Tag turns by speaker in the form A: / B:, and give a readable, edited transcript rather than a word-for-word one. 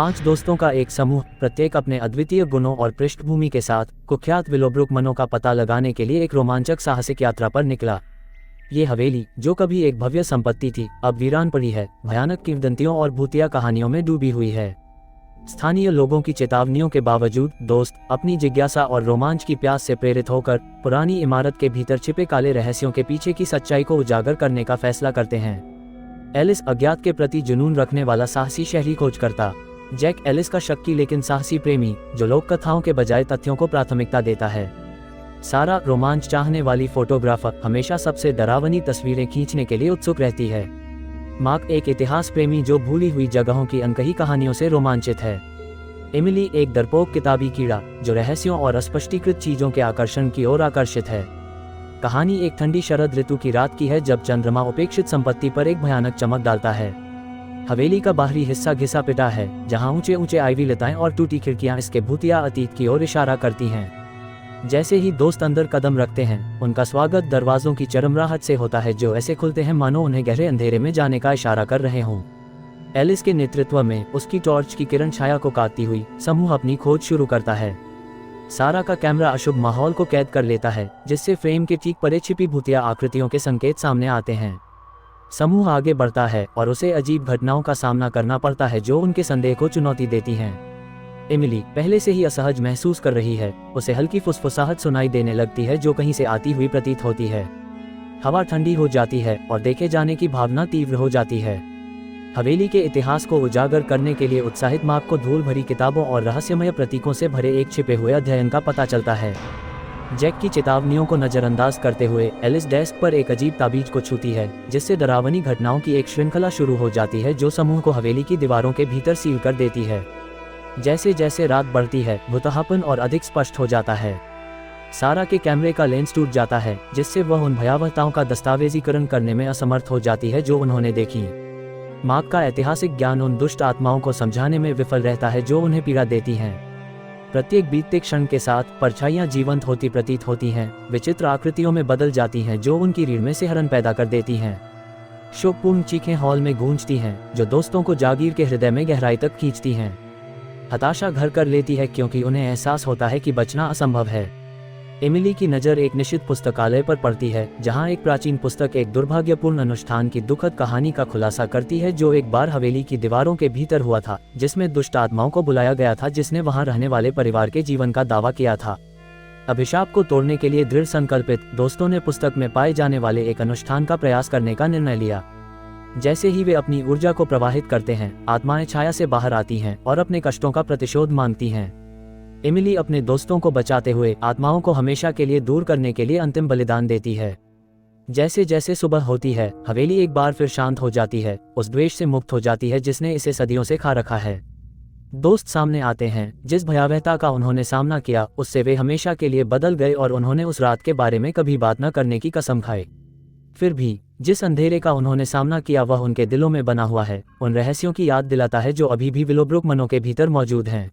A: 5 दोस्तों का एक समूह, प्रत्येक अपने अद्वितीय गुणों और पृष्ठभूमि के साथ, कुख्यात विलोब्रुक मनों का पता लगाने के लिए एक रोमांचक साहसिक यात्रा पर निकला। ये हवेली, जो कभी एक भव्य संपत्ति थी, अब वीरान पड़ी है, भयानक किंवदंतियों और भूतिया कहानियों में डूबी हुई है। स्थानीय लोगों की चेतावनियों के बावजूद दोस्त अपनी जिज्ञासा और रोमांच की प्यास से प्रेरित होकर पुरानी इमारत के भीतर छिपे काले रहस्यों के पीछे की सच्चाई को उजागर करने का फैसला करते हैं। एलिस, अज्ञात के प्रति जुनून रखने वाला साहसी शहरी खोजकर्ता। जैक, एलिस का शक्की लेकिन साहसी प्रेमी, जो लोक कथाओं के बजाय तथ्यों को प्राथमिकता देता है। सारा, रोमांच चाहने वाली फोटोग्राफर, हमेशा सबसे डरावनी तस्वीरें खींचने के लिए उत्सुक रहती है। मार्क, एक इतिहास प्रेमी जो भूली हुई जगहों की अनकही कहानियों से रोमांचित है। एमिली, एक डरपोक किताबी कीड़ा, जो रहस्यों और अस्पष्टीकृत चीजों के आकर्षण की ओर आकर्षित है। कहानी एक ठंडी शरद ऋतु की रात की है जब चंद्रमा उपेक्षित संपत्ति पर एक भयानक चमक डालता है। हवेली का बाहरी हिस्सा घिसा पिटा है, जहां ऊंचे ऊंचे आइवी लताएं और टूटी खिड़कियां इसके भूतिया अतीत की ओर इशारा करती हैं। जैसे ही दोस्त अंदर कदम रखते हैं, उनका स्वागत दरवाजों की चरमराहट से होता है जो ऐसे खुलते हैं मानो उन्हें गहरे अंधेरे में जाने का इशारा कर रहे हों। एलिस के नेतृत्व में उसकी टॉर्च की किरण छाया को काटती हुई समूह अपनी खोज शुरू करता है। सारा का कैमरा अशुभ माहौल को कैद कर लेता है, जिससे फ्रेम के ठीक परे छिपी भूतिया आकृतियों के संकेत सामने आते हैं। समूह आगे बढ़ता है और उसे अजीब घटनाओं का सामना करना पड़ता है जो उनके संदेह को चुनौती देती हैं। एमिली पहले से ही असहज महसूस कर रही है, उसे हल्की फुसफुसाहट सुनाई देने लगती है जो कहीं से आती हुई प्रतीत होती है। हवा ठंडी हो जाती है और देखे जाने की भावना तीव्र हो जाती है। हवेली के इतिहास को उजागर करने के लिए उत्साहित मार्क को धूल भरी किताबों और रहस्यमय प्रतीकों से भरे एक छिपे हुए अध्ययन का पता चलता है। जैक की चेतावनियों को नजरअंदाज करते हुए एलिस डेस्क पर एक अजीब ताबीज को छूती है, जिससे डरावनी घटनाओं की एक श्रृंखला शुरू हो जाती है जो समूह को हवेली की दीवारों के भीतर सील कर देती है। जैसे जैसे रात बढ़ती है, भूतहापन और अधिक स्पष्ट हो जाता है। सारा के कैमरे का लेंस टूट जाता है, जिससे वह उन भयावहताओं का दस्तावेजीकरण करने में असमर्थ हो जाती है जो उन्होंने देखी। मार्क का ऐतिहासिक ज्ञान उन दुष्ट आत्माओं को समझाने में विफल रहता है जो उन्हें पीड़ा देती हैं। प्रत्येक बीतते क्षण के साथ परछाइयां जीवंत होती प्रतीत होती हैं, विचित्र आकृतियों में बदल जाती हैं जो उनकी रीढ़ में सिहरन पैदा कर देती हैं। शोकपूर्ण चीखें हॉल में गूंजती हैं, जो दोस्तों को जागीर के हृदय में गहराई तक खींचती हैं। हताशा घर कर लेती है क्योंकि उन्हें एहसास होता है कि बचना असंभव है। एमिली की नज़र एक निश्चित पुस्तकालय पर पड़ती है, जहां एक प्राचीन पुस्तक एक दुर्भाग्यपूर्ण अनुष्ठान की दुखद कहानी का खुलासा करती है जो एक बार हवेली की दीवारों के भीतर हुआ था, जिसमें दुष्ट आत्माओं को बुलाया गया था जिसने वहां रहने वाले परिवार के जीवन का दावा किया था। अभिशाप को तोड़ने के लिए दृढ़ संकल्पित दोस्तों ने पुस्तक में पाए जाने वाले एक अनुष्ठान का प्रयास करने का निर्णय लिया। जैसे ही वे अपनी ऊर्जा को प्रवाहित करते हैं, आत्माएं छाया से बाहर आती हैं और अपने कष्टों का प्रतिशोध मांगती हैं। एमिली अपने दोस्तों को बचाते हुए आत्माओं को हमेशा के लिए दूर करने के लिए अंतिम बलिदान देती है। जैसे जैसे सुबह होती है, हवेली एक बार फिर शांत हो जाती है, उस द्वेष से मुक्त हो जाती है जिसने इसे सदियों से खा रखा है। दोस्त सामने आते हैं, जिस भयावहता का उन्होंने सामना किया उससे वे हमेशा के लिए बदल गए और उन्होंने उस रात के बारे में कभी बात न करने की कसम खाई। फिर भी जिस अंधेरे का उन्होंने सामना किया वह उनके दिलों में बना हुआ है, उन रहस्यों की याद दिलाता है जो अभी भी विलोब्रुक मनों के भीतर मौजूद हैं।